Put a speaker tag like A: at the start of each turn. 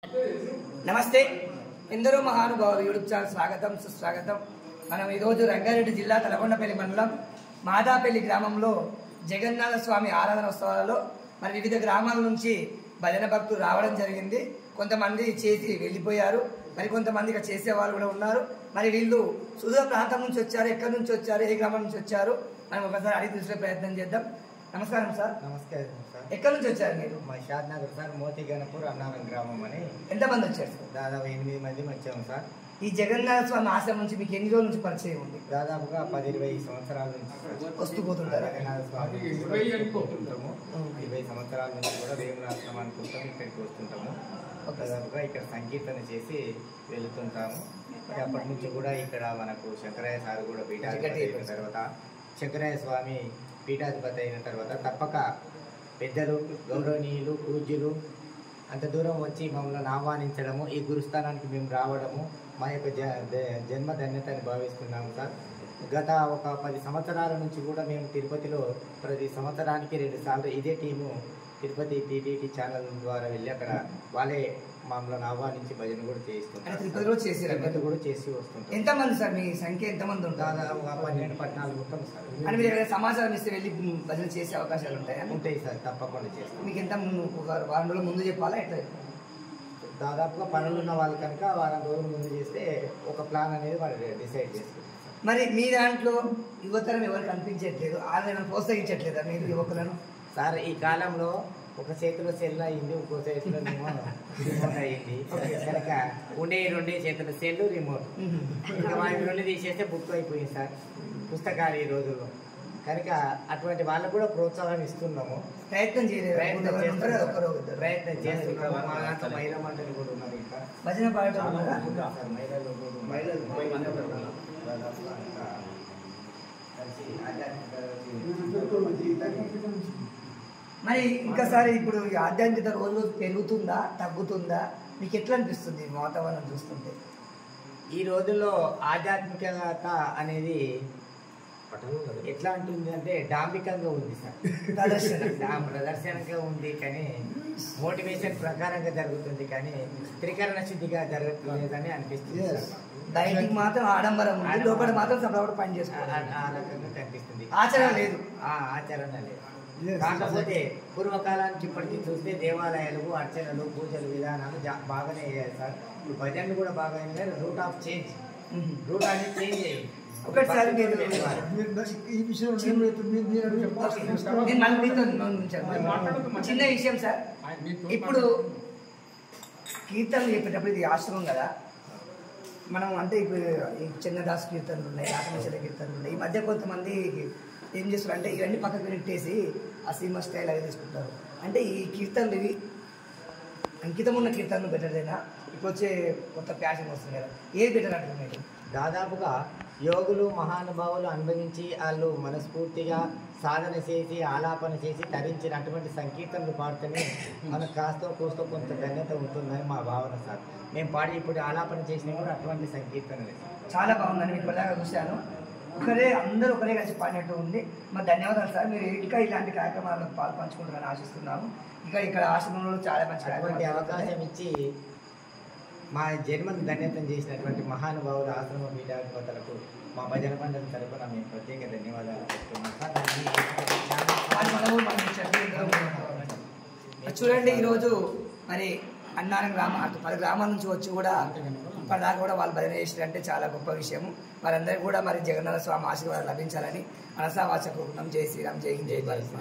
A: నమస్తే ఎందరో మహానుభావులు యూట్యూబ్ ఛానల్ స్వాగతం సుస్వాగతం. మనం ఈరోజు రంగారెడ్డి జిల్లా తలకొండపల్లి మండలం మాదాపల్లి గ్రామంలో జగన్నాథ స్వామి ఆరాధన ఉత్సవాలలో మరి వివిధ గ్రామాల నుంచి భజన భక్తులు రావడం జరిగింది. కొంతమంది చేసి వెళ్ళిపోయారు, మరి కొంతమంది ఇక్కడ చేసే వాళ్ళు కూడా ఉన్నారు. మరి వీళ్ళు సుదూర ప్రాంతం నుంచి వచ్చారు, ఎక్కడి నుంచి వచ్చారు, ఏ గ్రామం నుంచి వచ్చారు మనం ఒకసారి అడిగి తెలుసుకునే ప్రయత్నం చేద్దాం. నమస్కారం సార్.
B: నమస్కారం సార్.
A: ఎక్కడి నుంచి వచ్చారు మీరు?
B: మా షాద్నగర్ సార్, మోతిగనపూర్ అన్నారం గ్రామం అని.
A: ఎంతమంది వచ్చారు సార్?
B: దాదాపు 8 మంది వచ్చాము సార్.
A: ఈ జగన్నాథ స్వామి ఆశ్రమం నుంచి మీకు ఎన్ని రోజుల నుంచి పరిచయం ఉంది?
B: దాదాపుగా 10-20 సంవత్సరాల నుంచి
A: వస్తూ పోతుంటారు.
B: జగన్నాథ స్వామి 20 సంవత్సరాల నుంచి కూడా వేమునాశ్రమానికి వస్తాం, ఇక్కడికి వస్తుంటాము. దాదాపుగా ఇక్కడ సంకీర్తన చేసి వెళుతుంటాము. మరి అప్పటి నుంచి కూడా ఇక్కడ మనకు శంకరయ్య సార్ కూడా పీఠాధిపతి అయిన తర్వాత, శంకరయ్య స్వామి పీఠాధిపతి అయిన తర్వాత తప్పక పెద్దలు, గౌరవనీయులు, పూజ్యులు అంత దూరం వచ్చి మమ్మల్ని ఆహ్వానించడము, ఈ గురుస్థానానికి మేము రావడము మా యొక్క జన్మ ధన్యతని భావిస్తున్నాము సార్. గత ఒక 10 సంవత్సరాల నుంచి కూడా మేము తిరుపతిలో ప్రతి సంవత్సరానికి 2 సార్లు ఇదే టీము తిరుపతి టీటీటీ ఛానల్ ద్వారా వెళ్ళి అక్కడ వాళ్ళే మమ్మల్ని ఆహ్వానించి భజన కూడా చేయిస్తుంటారు. తిరుపతి కూడా చేసి వస్తుంటారు.
A: ఎంతమంది సార్ మీ సంఖ్య ఎంతమంది ఉంటారు?
B: దాదాపుగా 12-14 ఉంటాం సార్.
A: అని మీరు సమాచారం ఇస్తే వెళ్ళి భజన చేసే అవకాశాలు ఉంటాయా?
B: ఉంటాయి సార్, తప్పకుండా చేస్తాం.
A: మీకు ఎంత ఒక వారం రోజుల ముందు చెప్పాలా ఎట్లా?
B: దాదాపుగా పనులు ఉన్న వాళ్ళు కనుక వారం రోజుల ముందు చేస్తే ఒక ప్లాన్ అనేది వాళ్ళు డిసైడ్ చేసుకుంటారు.
A: మరి మీ దాంట్లో యువతరం ఎవరు కనిపించట్లేదు, వాళ్ళని ప్రోత్సహించట్లేదా మీరు యువకులను?
B: సార్, ఈ కాలంలో ఒక చేతిలో సెల్ అయింది, ఇంకో చేతిలో రిమోట్ అయింది కనుక ఉండే 2 చేతుల సెల్, రిమోట్. ఇంకా వాటి 2 తీసేస్తే బుక్ అయిపోయింది సార్ పుస్తకాలు ఈ రోజుల్లో. కనుక అటువంటి వాళ్ళకు కూడా ప్రోత్సాహం ఇస్తున్నాము,
A: ప్రయత్నం
B: ప్రయత్నం చేస్తున్నాము. మా దాంట్లో మహిళా మండలి కూడా ఉన్నారు. ఇంకా
A: భజన పాడటం మరి ఇంకాసారి ఇప్పుడు ఆధ్యాత్మికత రోజు రోజు పెరుగుతుందా తగ్గుతుందా? మీకు ఎట్లా అనిపిస్తుంది వాతావరణం చూస్తుంటే?
B: ఈ రోజుల్లో ఆధ్యాత్మికత అనేది ఎట్లా ఉంటుంది అంటే డాంబికంగా ఉంది సార్. ప్రదర్శనగా ఉంది కానీ మోటివేషన్ ప్రకారంగా జరుగుతుంది కానీ త్రికరణ శుద్ధిగా జరగట్లేదని అనిపిస్తుంది.
A: బయటికి మాత్రం ఆడంబరం ఉంది, లోపల మాత్రం సభలో పని చేసుకోవాలి.
B: ఆ రకంగా కనిపిస్తుంది.
A: ఆచరణ లేదు.
B: ఆచరణ లేదు. కాకపోతే పూర్వకాలానికి ఇప్పటికీ చూస్తే దేవాలయాలు, అర్చనలు, పూజలు విధానాలు బాగానే అయ్యాయి సార్. భజనలు కూడా బాగా అయినాయి. రూట్ ఆఫ్ చేంజ్, రూట్ అనేది చేంజ్ అయ్యింది.
A: ఒకసారి చిన్న విషయం సార్, ఇప్పుడు కీర్తనలు చెప్పేటప్పుడు ఇది ఆశ్రమం కదా, మనం అంటే ఇప్పుడు ఈ చిన్నదాస్ కీర్తనలు ఉన్నాయి, ఆత్మచల కీర్తనలు ఉన్నాయి. ఈ మధ్య కొంతమంది ఏం చేస్తారు అంటే ఇవన్నీ పక్కకు పెట్టేసి ఆ సినిమా స్టైల్ అవి తీసుకుంటారు. అంటే ఈ కీర్తనలు ఇవి అంకితం ఉన్న కీర్తనలు బెటర్దేనా? ఇప్పుడు వచ్చే కొత్త ఫ్యాషన్ వస్తుంది కదా, ఏది బెటర్ అంటున్నారు?
B: దాదాపుగా యోగులు, మహానుభావులు అనుభవించి వాళ్ళు మనస్ఫూర్తిగా సాధన చేసి ఆలాపన చేసి తరించినటువంటి సంకీర్తనలు పాడితేనే మనకు కాస్తో కూస్తో కొంత ధన్యత ఉంటుందని మా భావన సార్. మేము పాడి ఇప్పుడు ఆలాపన చేసినా కూడా అటువంటి సంకీర్తనలే.
A: చాలా బాగుందని మీకు ఇప్పటిదాకా చూశాను. అందరూ ఒకరే కలిసి పాడినట్టు ఉంది. మరి ధన్యవాదాలు సార్. మీరు ఇంకా ఇలాంటి కార్యక్రమాలను పాల్పంచుకుంటారని ఆశిస్తున్నాము. ఇక్కడ ఆశ్రమంలో చాలా మంచి
B: అవకాశం ఇచ్చి మా జన్మను ధన్యతం చేసినటువంటి మహానుభావులు, ఆశ్రమ పీఠాధిపతులకు మా భజన మండలి తరఫున మేము ప్రత్యేక ధన్యవాదాలు చెప్తున్నాం సార్.
A: చూడండి, ఈరోజు మరి అన్నారం గ్రామం 10 గ్రామాల నుంచి వచ్చి కూడా ఇప్పటిదాకా కూడా వాళ్ళు భజన చేసినంటే చాలా గొప్ప విషయము. వారందరికీ కూడా మరి జగన్నాథ స్వామి ఆశీర్వాదాలు లభించాలని మనసా వాచ కోరుకుంటాం. జై శ్రీరామ్, జై హింద్, జై భారత్.